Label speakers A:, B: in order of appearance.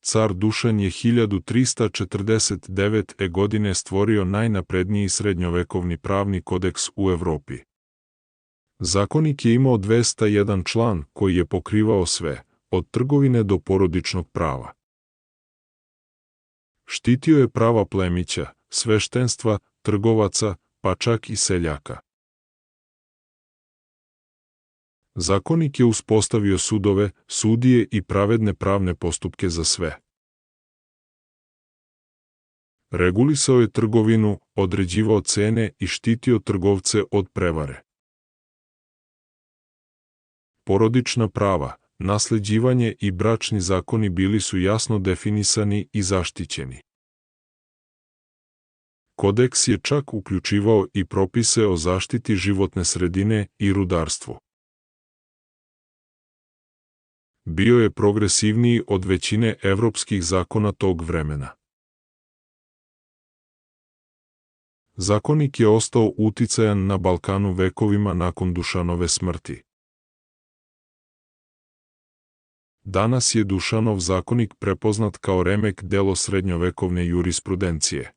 A: car Dušan je 1349. godine stvorio najnapredniji srednjovekovni pravni kodeks u Evropi. Zakonik je imao 201 član koji je pokrivao sve, od trgovine do porodičnog prava. Štitio je prava plemića, sveštenstva, trgovaca, pa čak i seljaka. Zakonik je uspostavio sudove, sudije i pravedne pravne postupke za sve. Regulisao je trgovinu, određivao cene i štitio trgovce od prevare. Porodična prava, nasleđivanje i bračni zakoni bili su jasno definisani i zaštićeni. Kodeks je čak uključivao i propise o zaštiti životne sredine i rudarstvu. Bio je progresivniji od većine evropskih zakona tog vremena. Zakonik je ostao uticajan na Balkanu vekovima nakon Dušanove smrti. Danas je Dušanov zakonik prepoznat kao remek delo srednjovekovne jurisprudencije.